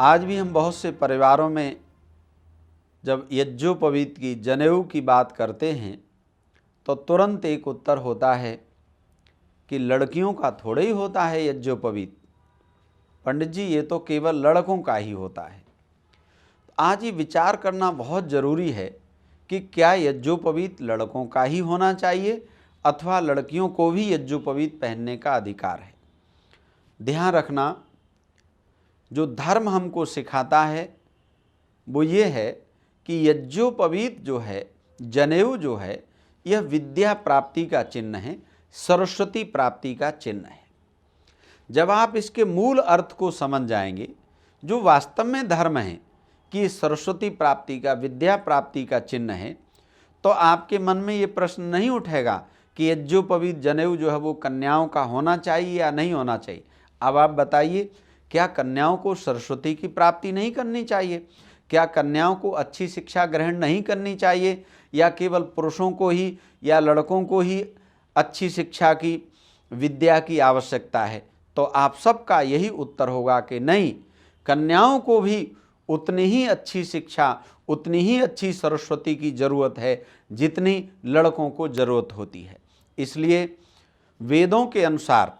आज भी हम बहुत से परिवारों में जब यज्ञोपवीत की जनेऊ की बात करते हैं तो तुरंत एक उत्तर होता है कि लड़कियों का थोड़े ही होता है यज्ञोपवीत, पंडित जी ये तो केवल लड़कों का ही होता है। आज ये विचार करना बहुत ज़रूरी है कि क्या यज्ञोपवीत लड़कों का ही होना चाहिए अथवा लड़कियों को भी यज्ञोपवीत पहनने का अधिकार है। ध्यान रखना, जो धर्म हमको सिखाता है वो ये है कि यज्ञोपवीत जो है, जनेऊ जो है, यह विद्या प्राप्ति का चिन्ह है, सरस्वती प्राप्ति का चिन्ह है। जब आप इसके मूल अर्थ को समझ जाएंगे, जो वास्तव में धर्म है कि सरस्वती प्राप्ति का, विद्या प्राप्ति का चिन्ह है, तो आपके मन में ये प्रश्न नहीं उठेगा कि यज्ञोपवीत जनेऊ जो है वो कन्याओं का होना चाहिए या नहीं होना चाहिए। अब आप बताइए, क्या कन्याओं को सरस्वती की प्राप्ति नहीं करनी चाहिए? क्या कन्याओं को अच्छी शिक्षा ग्रहण नहीं करनी चाहिए, या केवल पुरुषों को ही या लड़कों को ही अच्छी शिक्षा की, विद्या की आवश्यकता है? तो आप सबका यही उत्तर होगा कि नहीं, कन्याओं को भी उतनी ही अच्छी शिक्षा, उतनी ही अच्छी सरस्वती की ज़रूरत है जितनी लड़कों को ज़रूरत होती है। इसलिए वेदों के अनुसार,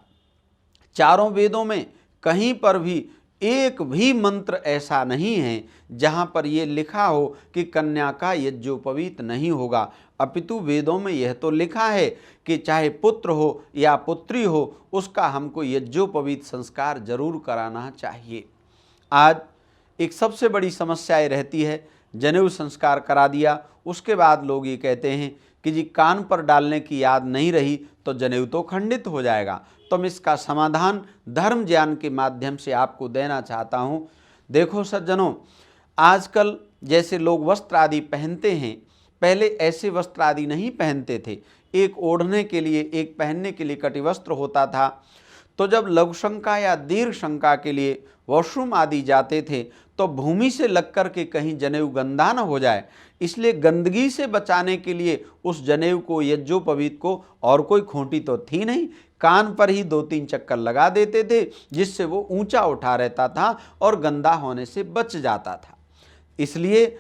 चारों वेदों में कहीं पर भी एक भी मंत्र ऐसा नहीं है जहाँ पर ये लिखा हो कि कन्या का यज्ञोपवीत नहीं होगा, अपितु वेदों में यह तो लिखा है कि चाहे पुत्र हो या पुत्री हो, उसका हमको यज्ञोपवीत संस्कार जरूर कराना चाहिए। आज एक सबसे बड़ी समस्या ये रहती है, जनेऊ संस्कार करा दिया, उसके बाद लोग ये कहते हैं कि जी कान पर डालने की याद नहीं रही तो जनेऊ तो खंडित हो जाएगा। तो मैं इसका समाधान धर्म ज्ञान के माध्यम से आपको देना चाहता हूँ। देखो सज्जनों, आजकल जैसे लोग वस्त्र आदि पहनते हैं, पहले ऐसे वस्त्र आदि नहीं पहनते थे। एक ओढ़ने के लिए, एक पहनने के लिए कटिवस्त्र होता था। तो जब लघु शंका या दीर्घ शंका के लिए वॉशरूम आदि जाते थे तो भूमि से लग कर के कहीं जनेऊ गंदा न हो जाए, इसलिए गंदगी से बचाने के लिए उस जनेऊ को, यज्ञोपवीत को, और कोई खूंटी तो थी नहीं, कान पर ही 2-3 चक्कर लगा देते थे, जिससे वो ऊंचा उठा रहता था और गंदा होने से बच जाता था। इसलिए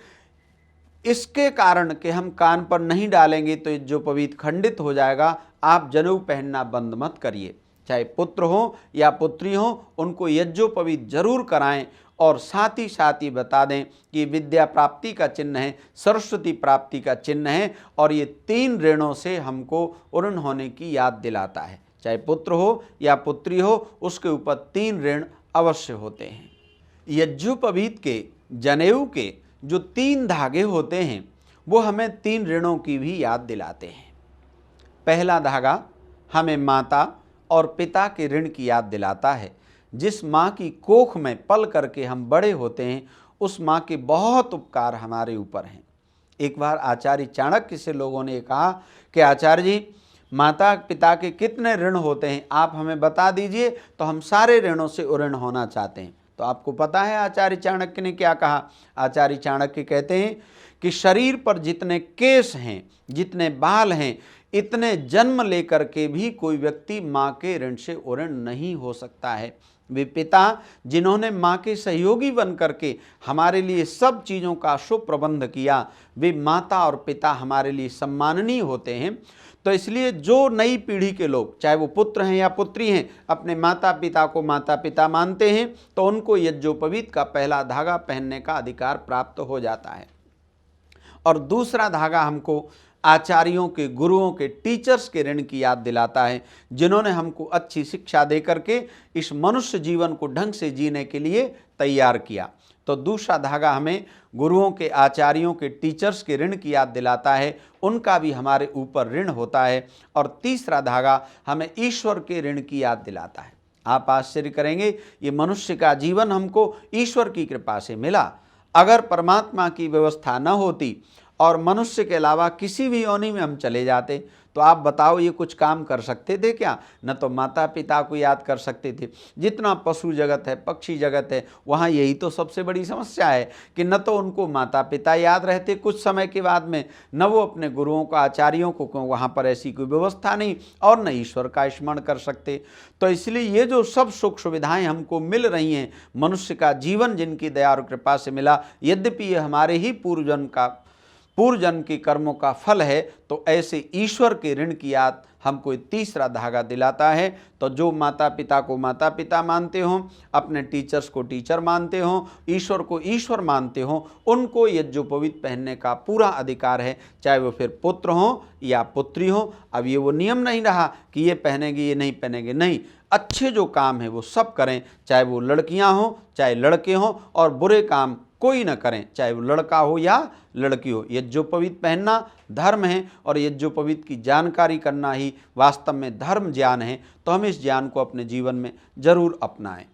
इसके कारण कि हम कान पर नहीं डालेंगे तो यज्ञोपवीत खंडित हो जाएगा, आप जनेऊ पहनना बंद मत करिए। चाहे पुत्र हो या पुत्री हो, उनको यज्ञोपवीत जरूर कराएं और साथ ही बता दें कि विद्या प्राप्ति का चिन्ह है, सरस्वती प्राप्ति का चिन्ह है, और ये 3 ऋणों से हमको उर्ण होने की याद दिलाता है। चाहे पुत्र हो या पुत्री हो, उसके ऊपर 3 ऋण अवश्य होते हैं। यज्ञोपवीत के, जनेऊ के जो 3 धागे होते हैं वो हमें 3 ऋणों की भी याद दिलाते हैं। पहला धागा हमें माता और पिता के ऋण की याद दिलाता है। जिस माँ की कोख में पल करके हम बड़े होते हैं, उस माँ के बहुत उपकार हमारे ऊपर हैं। एक बार आचार्य चाणक्य से लोगों ने कहा कि आचार्य जी, माता पिता के कितने ऋण होते हैं, आप हमें बता दीजिए, तो हम सारे ऋणों से उऋण होना चाहते हैं। तो आपको पता है आचार्य चाणक्य ने क्या कहा? आचार्य चाणक्य कहते हैं कि शरीर पर जितने केश हैं, जितने बाल हैं, इतने जन्म लेकर के भी कोई व्यक्ति माँ के ऋण से उऋण नहीं हो सकता है। वे पिता जिन्होंने माँ के सहयोगी बन करके हमारे लिए सब चीज़ों का सुप्रबंध किया, वे माता और पिता हमारे लिए सम्माननीय होते हैं। तो इसलिए जो नई पीढ़ी के लोग, चाहे वो पुत्र हैं या पुत्री हैं, अपने माता पिता को माता पिता मानते हैं, तो उनको यज्ञोपवीत का पहला धागा पहनने का अधिकार प्राप्त हो जाता है। और दूसरा धागा हमको आचार्यों के, गुरुओं के, टीचर्स के ऋण की याद दिलाता है, जिन्होंने हमको अच्छी शिक्षा दे करके इस मनुष्य जीवन को ढंग से जीने के लिए तैयार किया। तो दूसरा धागा हमें गुरुओं के, आचार्यों के, टीचर्स के ऋण की याद दिलाता है, उनका भी हमारे ऊपर ऋण होता है। और तीसरा धागा हमें ईश्वर के ऋण की याद दिलाता है। आप आश्चर्य करेंगे, ये मनुष्य का जीवन हमको ईश्वर की कृपा से मिला। अगर परमात्मा की व्यवस्था न होती और मनुष्य के अलावा किसी भी योनि में हम चले जाते, तो आप बताओ ये कुछ काम कर सकते थे क्या? न तो माता पिता को याद कर सकते थे। जितना पशु जगत है, पक्षी जगत है, वहाँ यही तो सबसे बड़ी समस्या है कि न तो उनको माता पिता याद रहते कुछ समय के बाद में, न वो अपने गुरुओं को, आचार्यों को, वहाँ पर ऐसी कोई व्यवस्था नहीं, और न ईश्वर का स्मरण कर सकते। तो इसलिए ये जो सब सुख सुविधाएं हमको मिल रही हैं, मनुष्य का जीवन जिनकी दया और कृपा से मिला, यद्यपि ये हमारे ही पूर्वजन्म के कर्मों का फल है, तो ऐसे ईश्वर के ऋण की याद हमको एक तीसरा धागा दिलाता है। तो जो माता पिता को माता पिता मानते हो, अपने टीचर्स को टीचर मानते हो, ईश्वर को ईश्वर मानते हो, उनको यज्ञोपवीत पहनने का पूरा अधिकार है, चाहे वो फिर पुत्र हो या पुत्री हो। अब ये वो नियम नहीं रहा कि ये पहनेंगे ये नहीं पहनेंगे, नहीं, अच्छे जो काम है वो सब करें, चाहे वो लड़कियां हों चाहे लड़के हों, और बुरे काम कोई न करें, चाहे वो लड़का हो या लड़की हो। यज्ञोपवीत पहनना धर्म है, और यज्ञोपवीत की जानकारी करना ही वास्तव में धर्म ज्ञान है। तो हम इस ज्ञान को अपने जीवन में जरूर अपनाएं।